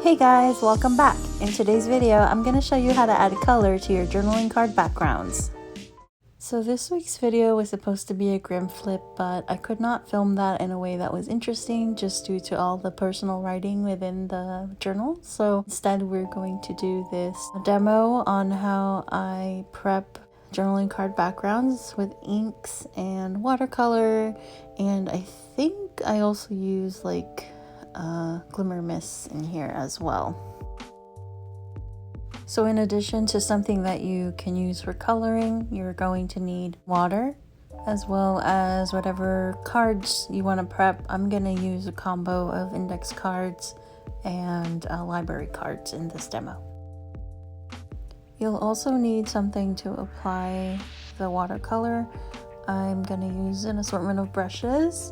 Hey guys, welcome back. In today's video, I'm going to show you how to add color to your journaling card backgrounds. So this week's video was supposed to be a grim flip, but I could not film that in a way that was interesting just due to all the personal writing within the journal. So instead, we're going to do this demo on how I prep journaling card backgrounds with inks and watercolor, and I think I also use Glimmer Mist in here as well. So in addition to something that you can use for coloring, you're going to need water as well as whatever cards you want to prep. I'm going to use a combo of index cards and library cards in this demo. You'll also need something to apply the watercolor. I'm going to use an assortment of brushes.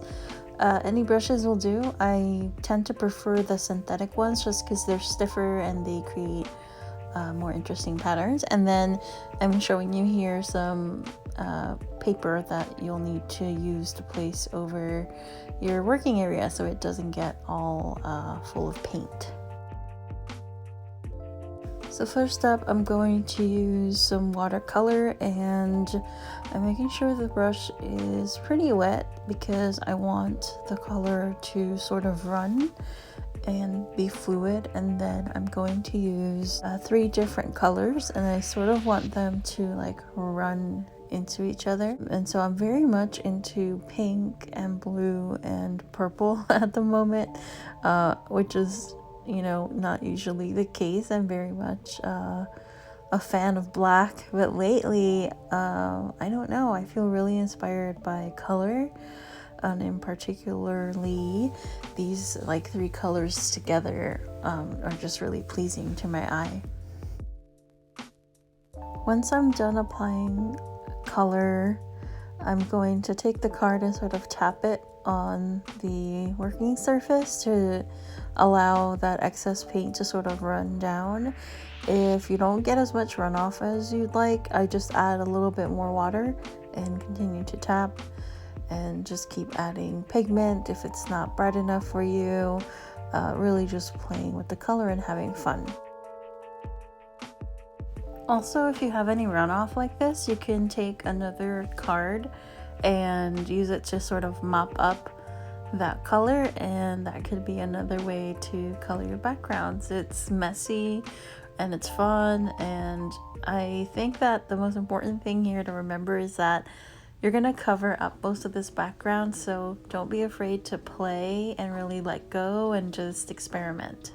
Any brushes will do. I tend to prefer the synthetic ones just because they're stiffer and they create more interesting patterns. And then I'm showing you here some paper that you'll need to use to place over your working area so it doesn't get all full of paint. So first up, I'm going to use some watercolor, and I'm making sure the brush is pretty wet because I want the color to sort of run and be fluid. And then I'm going to use 3 different colors, and I sort of want them to run into each other. And so I'm very much into pink and blue and purple at the moment, which is not usually the case. I'm very much a fan of black, but lately, I don't know, I feel really inspired by color, and in particularly these 3 colors together are just really pleasing to my eye. Once I'm done applying color, I'm going to take the card and sort of tap it on the working surface to allow that excess paint to sort of run down. If you don't get as much runoff as you'd like, I just add a little bit more water and continue to tap and just keep adding pigment if it's not bright enough for you. Really just playing with the color and having fun. Also, if you have any runoff like this, you can take another card and use it to sort of mop up that color, and that could be another way to color your backgrounds. It's messy and it's fun, and I think that the most important thing here to remember is that you're gonna cover up most of this background, so don't be afraid to play and really let go and just experiment.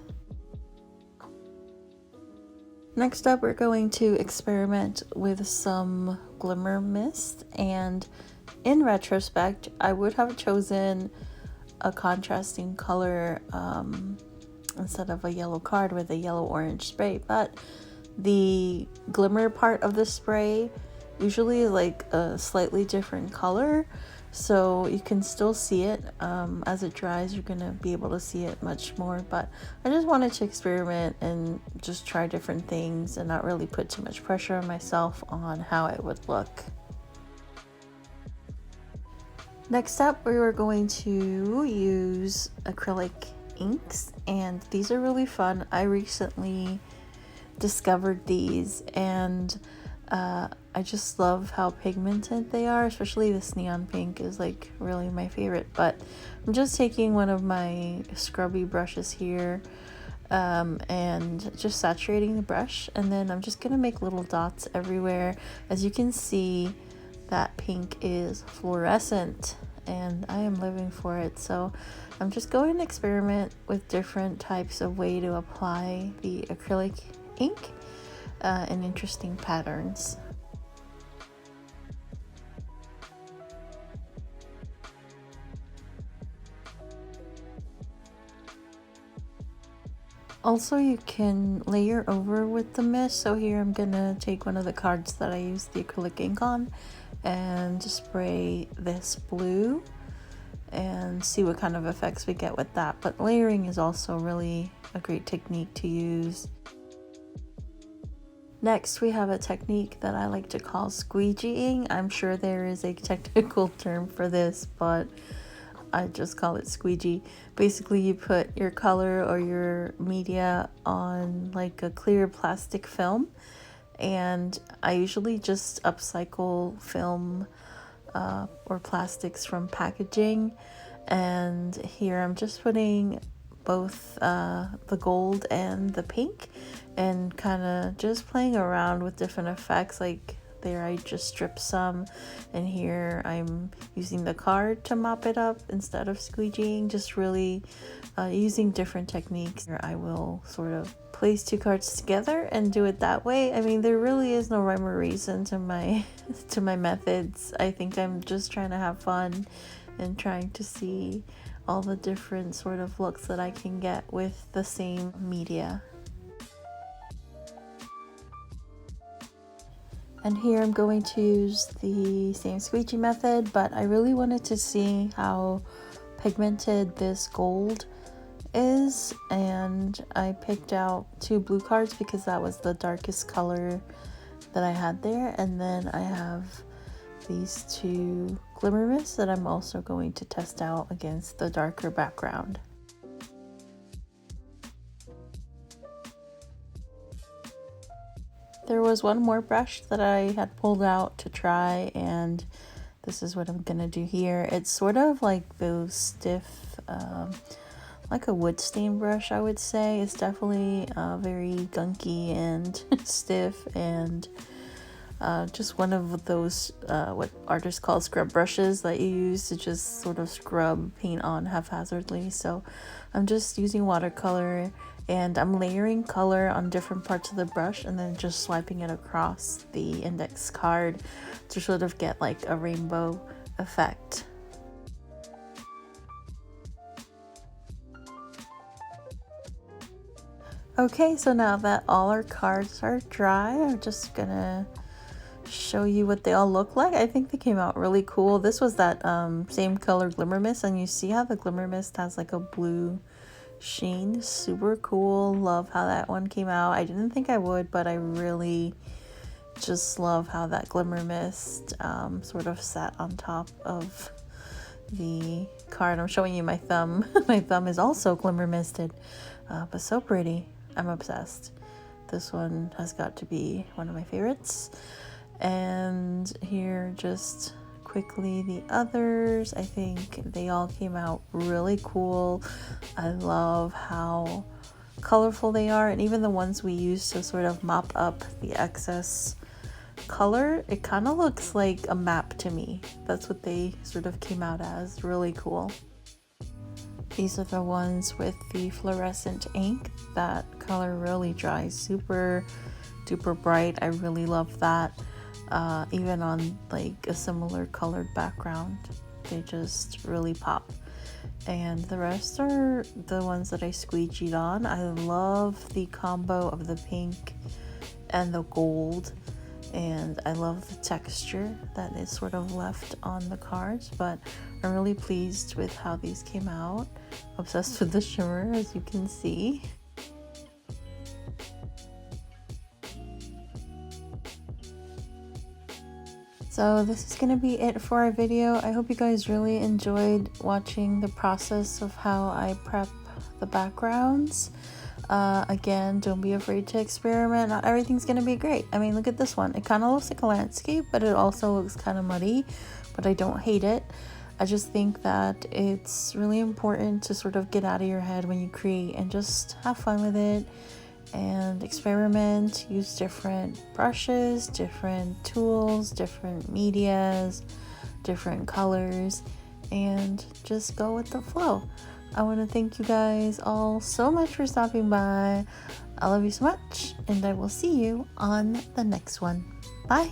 Next up, we're going to experiment with some Glimmer Mist, and in retrospect, I would have chosen a contrasting color instead of a yellow card with a yellow-orange spray, but the glimmer part of the spray usually is a slightly different color, so you can still see it. As it dries, you're gonna be able to see it much more, but I just wanted to experiment and just try different things and not really put too much pressure on myself on how it would look. Next up, we were going to use acrylic inks, and these are really fun. I recently discovered these, and I just love how pigmented they are, especially this neon pink is really my favorite. But I'm just taking one of my scrubby brushes here and just saturating the brush, and then I'm just gonna make little dots everywhere. As you can see, that pink is fluorescent and I am living for it, so I'm just going to experiment with different types of way to apply the acrylic ink in interesting patterns. Also, you can layer over with the mist. So here I'm gonna take one of the cards that I used the acrylic ink on and spray this blue and see what kind of effects we get with that. But layering is also really a great technique to use. Next, we have a technique that I like to call squeegeeing. I'm sure there is a technical term for this, but I just call it squeegee. Basically, you put your color or your media on like a clear plastic film, and I usually just upcycle film or plastics from packaging. And here I'm just putting both the gold and the pink, and kind of just playing around with different effects. Like there I just stripped some, and here I'm using the card to mop it up instead of squeegeeing, just really using different techniques. Here I will sort of place two cards together and do it that way. I mean, there really is no rhyme or reason to my to my methods. I think I'm just trying to have fun and trying to see all the different sort of looks that I can get with the same media. And here I'm going to use the same squeegee method, but I really wanted to see how pigmented this gold is, and I picked out 2 blue cards because that was the darkest color that I had there. And then I have these 2 Glimmer Mists that I'm also going to test out against the darker background. There was one more brush that I had pulled out to try, and this is what I'm gonna do here. It's sort of like those stiff, like a wood stain brush, I would say. It's definitely very gunky and stiff, and just one of those what artists call scrub brushes that you use to just sort of scrub paint on haphazardly. So I'm just using watercolor, and I'm layering color on different parts of the brush and then just swiping it across the index card to sort of get like a rainbow effect. Okay, so now that all our cards are dry, I'm just gonna show you what they all look like. I think they came out really cool. This was that same color Glimmer Mist, and you see how the Glimmer Mist has like a blue sheen. Super cool. Love how that one came out. I didn't think I would, but I really just love how that Glimmer Mist sort of sat on top of the card. I'm showing you my thumb. My thumb is also Glimmer Misted, but so pretty. I'm obsessed. This one has got to be one of my favorites. And here, just quickly, the others. I think they all came out really cool. I love how colorful they are, and even the ones we use to sort of mop up the excess color, it kind of looks like a map to me. That's what they sort of came out as. Really cool. These are the ones with the fluorescent ink. That color really dries super duper bright. I really love that. Even on like a similar colored background, they just really pop. And the rest are the ones that I squeegeed on. I love the combo of the pink and the gold, and I love the texture that is sort of left on the cards, but I'm really pleased with how these came out. Obsessed with the shimmer, as you can see. So this is gonna be it for our video. I hope you guys really enjoyed watching the process of how I prep the backgrounds. Again, don't be afraid to experiment. Not everything's gonna be great. I mean, look at this one. It kind of looks like a landscape, but it also looks kind of muddy, but I don't hate it. I just think that it's really important to sort of get out of your head when you create and just have fun with it and experiment. Use different brushes, different tools, different medias, different colors, and just go with the flow. I want to thank you guys all so much for stopping by. I love you so much, and I will see you on the next one. Bye.